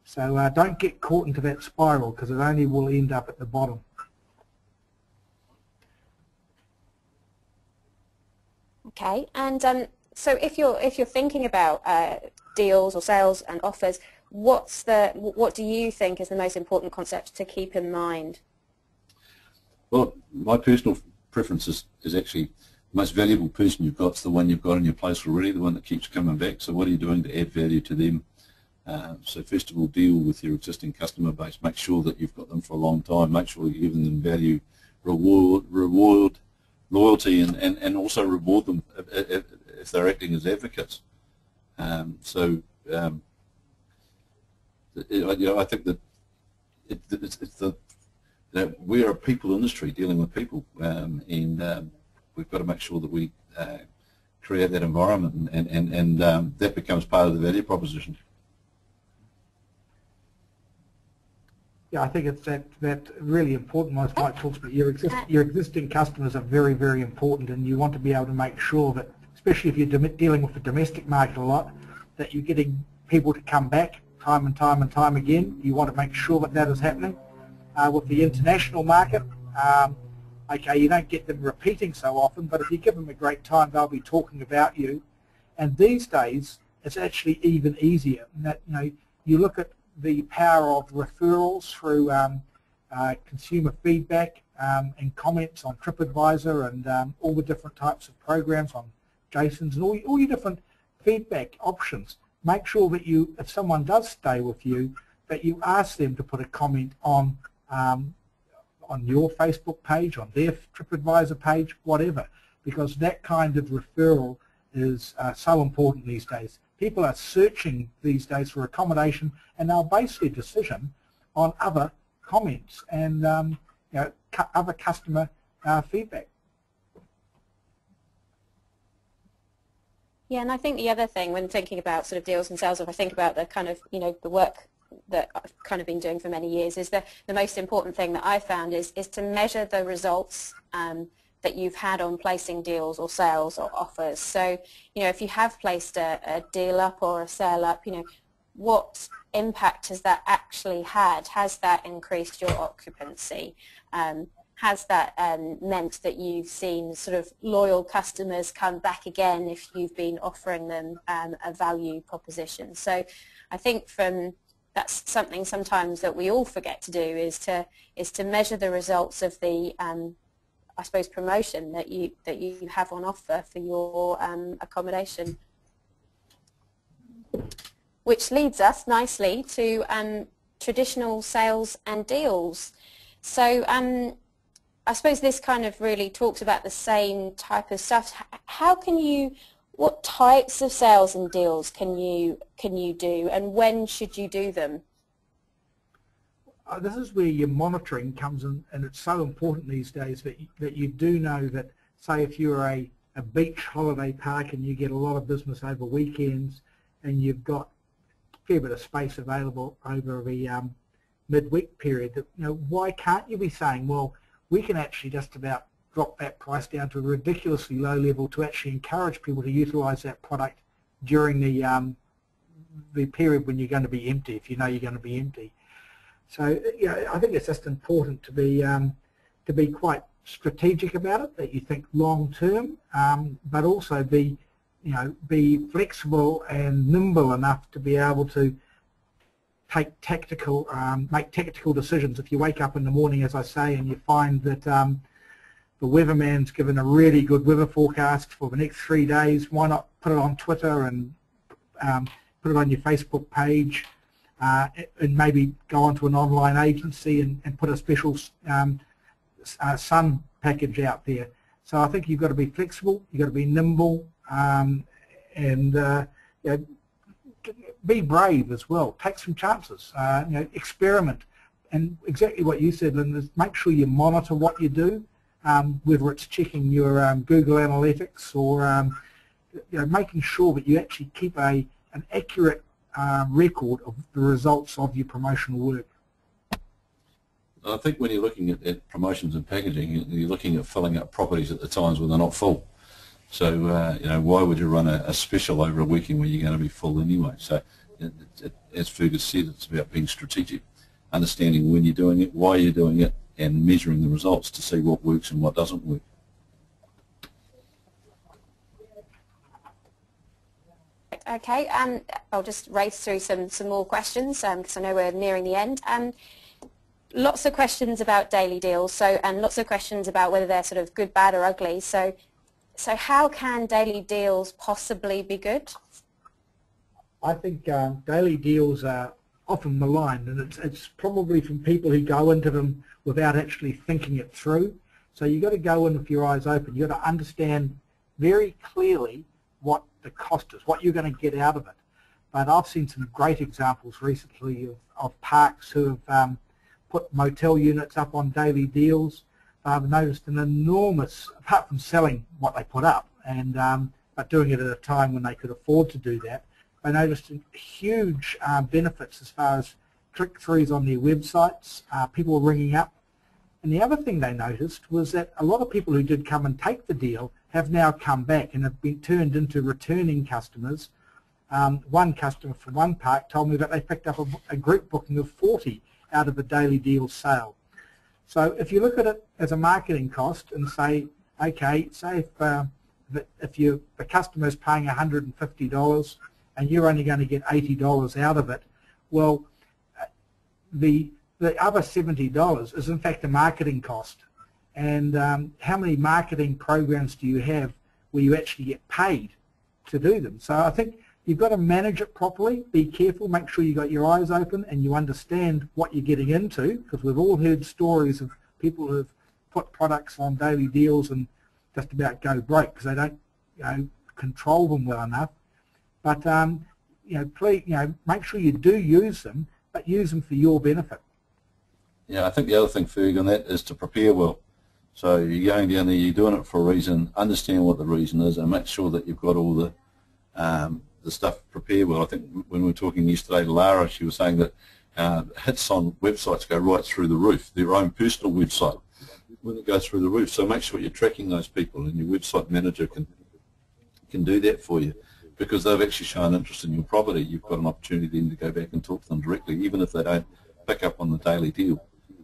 So don't get caught into that spiral, because it only will end up at the bottom. Okay, and so if you're thinking about deals or sales and offers, what do you think is the most important concept to keep in mind? Well, my personal preference is actually the most valuable person you've got is the one you've got in your place already, the one that keeps coming back. So what are you doing to add value to them? So first of all, deal with your existing customer base. Make sure that you've got them for a long time. Make sure you're giving them value, reward, loyalty, and also reward them if they're acting as advocates. I think that we're a people industry dealing with people, and we've got to make sure that we create that environment, and that becomes part of the value proposition. Yeah, I think it's that really important. Most Mike talks about your existing customers are very, very important, and you want to be able to make sure that, especially if you're dealing with the domestic market a lot, that you're getting people to come back time and time and time again. You want to make sure that that is happening. With the international market, okay, you don't get them repeating so often, but if you give them a great time, they'll be talking about you. And these days, it's actually even easier. And that, you look at the power of referrals through consumer feedback and comments on TripAdvisor and all the different types of programs on Adjacencies and all your different feedback options. Make sure that if someone does stay with you, that you ask them to put a comment on your Facebook page, on their TripAdvisor page, whatever, because that kind of referral is so important these days. People are searching these days for accommodation, and they'll base their decision on other comments and other customer feedback. Yeah, and I think the other thing when thinking about sort of deals and sales, if I think about the kind of the work that I've kind of been doing for many years, is the most important thing that I've found is to measure the results that you've had on placing deals or sales or offers. So, if you have placed a deal up or a sale up, what impact has that actually had? Has that increased your occupancy? Has that meant that you've seen sort of loyal customers come back again if you've been offering them a value proposition? So I think that's something sometimes that we all forget to do, is to measure the results of the I suppose, promotion that you have on offer for your accommodation. Which leads us nicely to traditional sales and deals. So I suppose this kind of really talks about the same type of stuff. What types of sales and deals can you do, and when should you do them? This is where your monitoring comes in, and it's so important these days that you do know that, say, if you're a beach holiday park and you get a lot of business over weekends and you've got a fair bit of space available over the midweek period, that, why can't you be saying, well, we can actually just about drop that price down to a ridiculously low level to actually encourage people to utilise that product during the period when you're going to be empty, if you know you're going to be empty. So I think it's just important to be quite strategic about it, that you think long term, but also be flexible and nimble enough to be able to make tactical decisions. If you wake up in the morning, as I say, and you find that the weatherman's given a really good weather forecast for the next 3 days, why not put it on Twitter and put it on your Facebook page? And maybe go onto an online agency and put a special sun package out there. So I think you've got to be flexible, you've got to be nimble, and be brave as well. Take some chances, experiment. And exactly what you said, Lynn, is make sure you monitor what you do, whether it's checking your Google Analytics or making sure that you actually keep an accurate record of the results of your promotional work. I think when you're looking at promotions and packaging, you're looking at filling up properties at the times when they're not full. So why would you run a special over a weekend when you're going to be full anyway? So as Fergus said, it's about being strategic, understanding when you're doing it, why you're doing it, and measuring the results to see what works and what doesn't work. Okay, I'll just race through some more questions because I know we're nearing the end. Lots of questions about daily deals, and lots of questions about whether they're sort of good, bad, or ugly. So how can daily deals possibly be good? I think daily deals are often maligned, and it's probably from people who go into them without actually thinking it through. So you've got to go in with your eyes open. You've got to understand very clearly what the cost is, what you're going to get out of it. But I've seen some great examples recently of parks who have put motel units up on daily deals. I've noticed an enormous, apart from selling what they put up, and but doing it at a time when they could afford to do that, I noticed huge benefits as far as click-throughs on their websites, people were ringing up. And the other thing they noticed was that a lot of people who did come and take the deal have now come back and have been turned into returning customers. One customer from one park told me that they picked up a group booking of 40 out of a daily deal sale. So if you look at it as a marketing cost and say, okay, say if the customer is paying $150 and you're only going to get $80 out of it, well, the other $70 is in fact a marketing cost. And how many marketing programs do you have where you actually get paid to do them? So I think you've got to manage it properly, be careful, make sure you've got your eyes open and you understand what you're getting into, because we've all heard stories of people who have put products on daily deals and just about go broke because they don't control them well enough. But please, make sure you do use them, but use them for your benefit. Yeah, I think the other thing, Ferg, on that is to prepare well. So you're going down there, you're doing it for a reason, understand what the reason is, and make sure that you've got all the stuff prepared well. I think when we were talking yesterday to Lara, she was saying that hits on websites go right through the roof, their own personal website, when it goes through the roof. So make sure you're tracking those people, and your website manager can do that for you, because they've actually shown interest in your property. You've got an opportunity then to go back and talk to them directly, even if they don't pick up on the daily deal.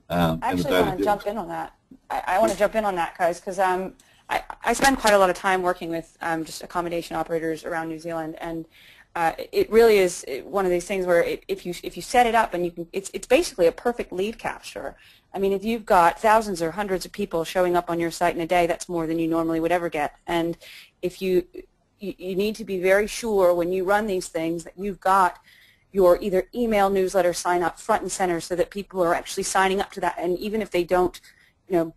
I actually want to jump in on that. I want to jump in on that, guys, because I spend quite a lot of time working with just accommodation operators around New Zealand, and it really is one of these things where if you set it up and you can, it's basically a perfect lead capture. I mean, if you've got thousands or hundreds of people showing up on your site in a day, that's more than you normally would ever get. And if you need to be very sure when you run these things that you've got your either email newsletter sign up front and center so that people are actually signing up to that, and even if they don't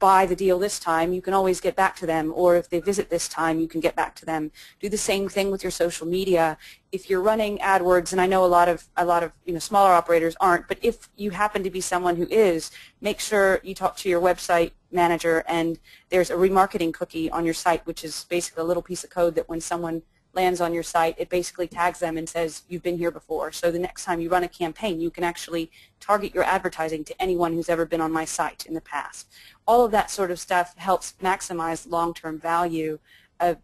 buy the deal this time, you can always get back to them, or if they visit this time, you can get back to them. Do the same thing with your social media. If you're running AdWords, and I know a lot of smaller operators aren't, but if you happen to be someone who is, make sure you talk to your website manager, and there's a remarketing cookie on your site, which is basically a little piece of code that when someone lands on your site, it basically tags them and says you've been here before. So the next time you run a campaign, you can actually target your advertising to anyone who's ever been on my site in the past. All of that sort of stuff helps maximize long-term value of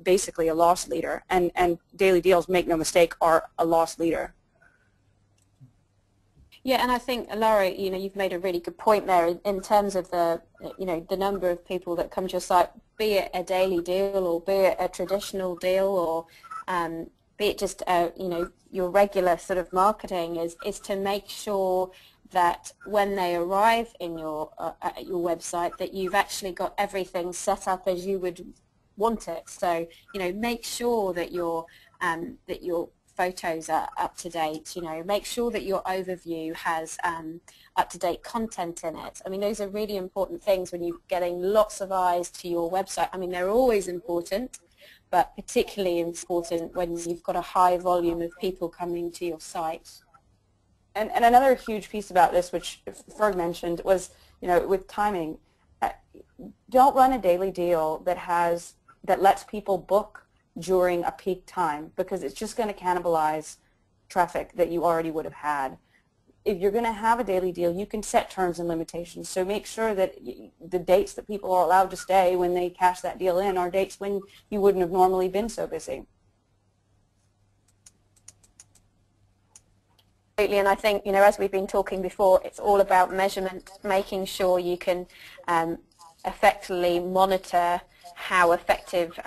basically a loss leader. And daily deals, make no mistake, are a loss leader. Yeah, and I think, Laura, you've made a really good point there in terms of the number of people that come to your site, be it a daily deal or be it a traditional deal or be it just your regular sort of marketing is to make sure that when they arrive in your at your website that you've actually got everything set up as you would want it. So make sure that your photos are up to date. Make sure that your overview has up-to-date content in it. I mean, those are really important things when you're getting lots of eyes to your website. I mean, they're always important, but particularly important when you've got a high volume of people coming to your site. And another huge piece about this, which Ferg mentioned, was with timing. Don't run a daily deal that lets people book during a peak time, because it's just going to cannibalize traffic that you already would have had. If you're going to have a daily deal, you can set terms and limitations. So make sure that the dates that people are allowed to stay when they cash that deal in are dates when you wouldn't have normally been so busy. Absolutely, and I think, as we've been talking before, it's all about measurement, making sure you can effectively monitor how effective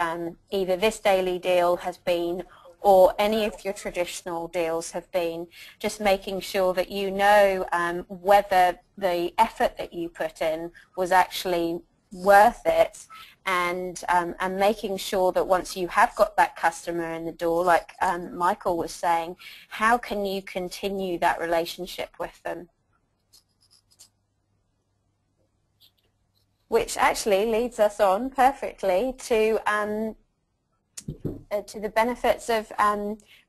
either this daily deal has been or any of your traditional deals have been, just making sure that whether the effort that you put in was actually worth it, and making sure that once you have got that customer in the door, like Michael was saying, how can you continue that relationship with them? Which actually leads us on perfectly to the benefits of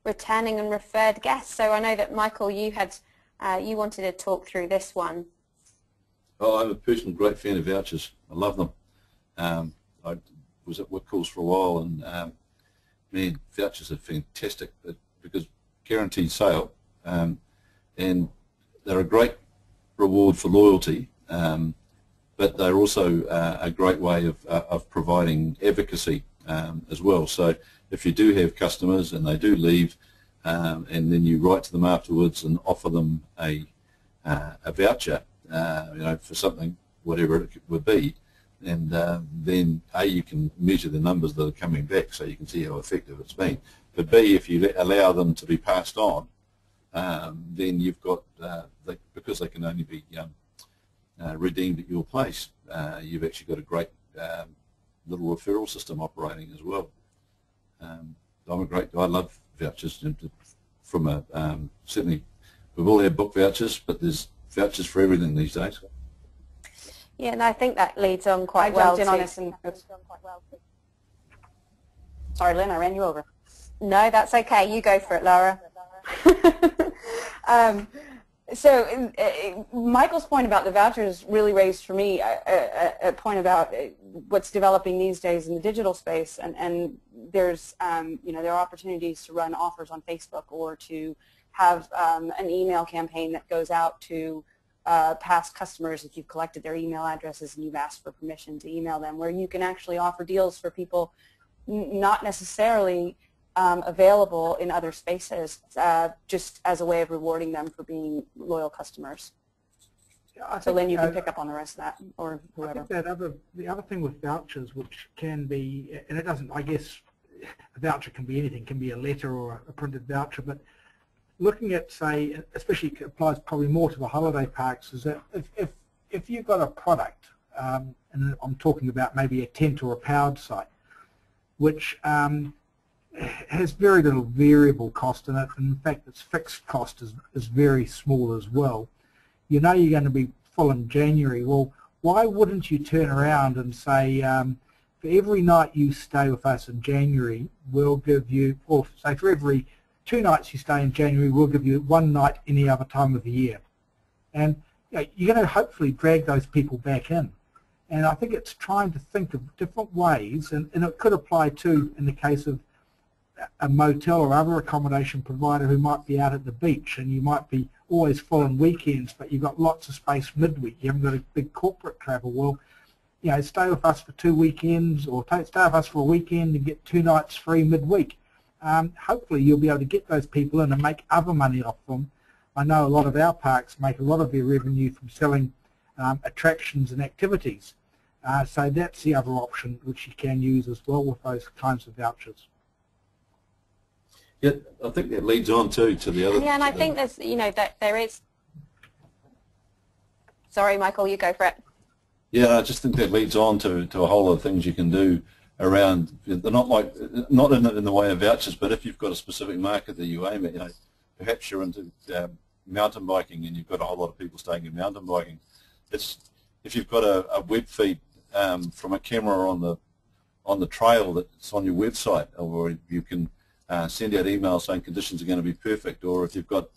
returning and referred guests. So I know that Michael, you wanted to talk through this one. Oh, I'm a personal great fan of vouchers. I love them. I was at work calls for a while, and man, vouchers are fantastic because guaranteed sale, and they're a great reward for loyalty. But they're also a great way of providing advocacy as well. So if you do have customers and they do leave, and then you write to them afterwards and offer them a voucher, for something, whatever it would be, and then A, you can measure the numbers that are coming back so you can see how effective it's been. But B, if you allow them to be passed on, then you've got, because they can only be redeemed at your place, you've actually got a great little referral system operating as well. I love vouchers. From certainly, we've all had book vouchers, but there's vouchers for everything these days. Yeah, and I think that leads on quite well. I jumped in on this and sorry, Lynn, I ran you over. No, that's okay. You go for it, Laura. So Michael's point about the vouchers really raised for me a point about what's developing these days in the digital space, and there's there are opportunities to run offers on Facebook or to have an email campaign that goes out to past customers if you've collected their email addresses and you've asked for permission to email them, where you can actually offer deals for people not necessarily available in other spaces, just as a way of rewarding them for being loyal customers. Yeah, so Lynn, you can pick up on the rest of that, or whoever. I think the other thing with vouchers, which can be, and it doesn't, I guess, a voucher can be anything, can be a letter or a printed voucher, but looking at, say, especially applies probably more to the holiday parks, is that if if you've got a product, and I'm talking about maybe a tent or a powered site, which has very little variable cost in it, and in fact its fixed cost is very small as well. You know you're going to be full in January. Well, why wouldn't you turn around and say, for every night you stay with us in January, we'll give you, or say for every 2 nights you stay in January, we'll give you 1 night any other time of the year. And you know, you're going to hopefully drag those people back in. And I think it's trying to think of different ways, and it could apply too in the case of a motel or other accommodation provider who might be out at the beach, and you might be always full on weekends, but you've got lots of space midweek. You haven't got a big corporate travel. Well, you know, stay with us for 2 weekends, or stay with us for a weekend and get 2 nights free midweek. Hopefully you'll be able to get those people in and make other money off them. I know a lot of our parks make a lot of their revenue from selling attractions and activities. So that's the other option which you can use as well with those kinds of vouchers. Yeah, I think that leads on to the other. Yeah, and I think there's, you know, that there is. Sorry, Michael, you go for it. Yeah, I just think that leads on to a whole lot of things you can do around. They're not in the way of vouchers, but if you've got a specific market that you aim at, you know, perhaps you're into mountain biking and you've got a whole lot of people staying in mountain biking. If you've got a web feed from a camera on the trail that's on your website, or you can send out emails saying conditions are going to be perfect, or if you've got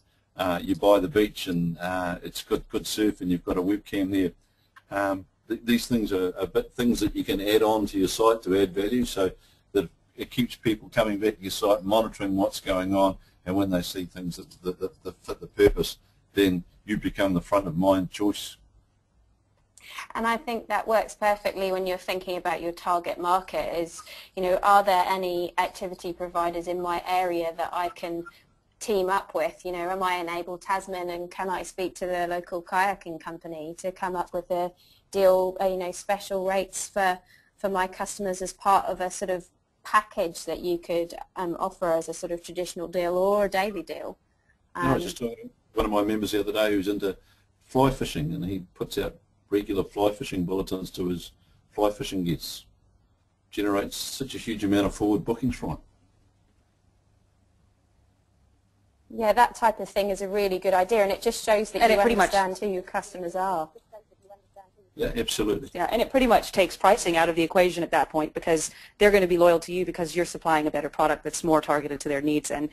you buy the beach and it's got good surf and you've got a webcam there. These things are things that you can add on to your site to add value, so that it keeps people coming back to your site, monitoring what's going on, and when they see things that fit the purpose, then you become the front of mind choice. And I think that works perfectly when you're thinking about your target market is, you know, are there any activity providers in my area that I can team up with? You know, am I enabled Tasman, and can I speak to the local kayaking company to come up with a deal, you know, special rates for my customers as part of a sort of package that you could offer as a sort of traditional deal or a daily deal? I was just talking to one of my members the other day who's into fly fishing, and he puts out regular fly fishing bulletins to his fly fishing guests. Generates such a huge amount of forward bookings from it. Yeah, that type of thing is a really good idea, and it just shows that you understand who your customers are. Yeah, absolutely. Yeah, and it pretty much takes pricing out of the equation at that point, because they're going to be loyal to you because you're supplying a better product that's more targeted to their needs. And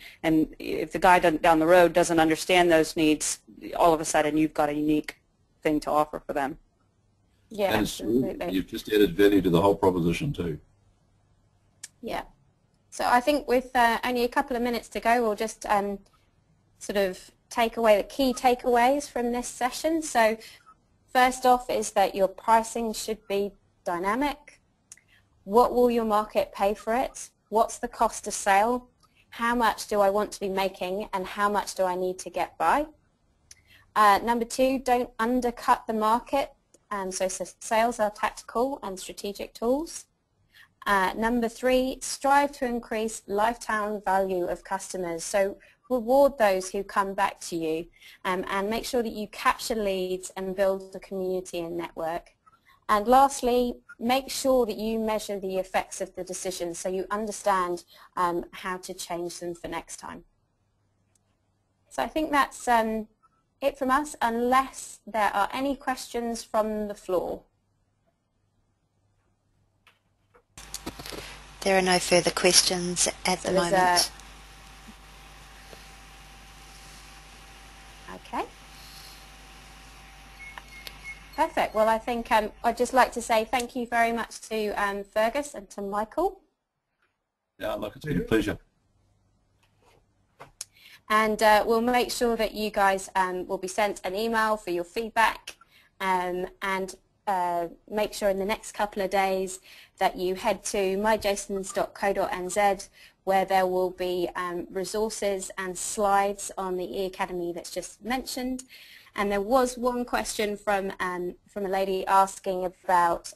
if the guy down the road doesn't understand those needs, all of a sudden you've got a unique thing to offer for them. Yeah, and absolutely. You've just added value to the whole proposition too. Yeah. So I think with only a couple of minutes to go, we'll just sort of take away the key takeaways from this session. So first off is that your pricing should be dynamic. What will your market pay for it? What's the cost of sale? How much do I want to be making, and how much do I need to get by? Number 2, don't undercut the market. So sales are tactical and strategic tools. Number 3, strive to increase lifetime value of customers. So reward those who come back to you, and make sure that you capture leads and build a community and network. And lastly, make sure that you measure the effects of the decisions so you understand how to change them for next time. So I think that's it from us, unless there are any questions from the floor. There are no further questions at the moment. Okay. Perfect. Well, I think I'd just like to say thank you very much to Fergus and to Michael. Yeah, look, it's been a pleasure. And we'll make sure that you guys will be sent an email for your feedback, and make sure in the next couple of days that you head to myjasons.co.nz, where there will be resources and slides on the E-cademy that's just mentioned. And there was one question from a lady asking about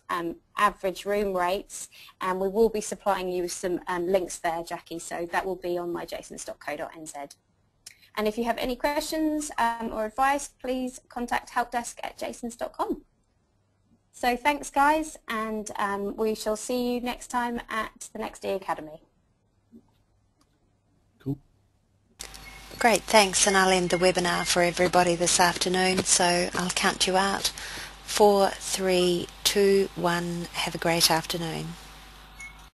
average room rates, and we will be supplying you with some links there, Jackie, so that will be on myjasons.co.nz. And if you have any questions or advice, please contact helpdesk@jasons.com. So thanks guys, and we shall see you next time at the next E-cademy. Cool. Great, thanks, and I'll end the webinar for everybody this afternoon, so I'll count you out. 4, 3, 2, 1. Have a great afternoon.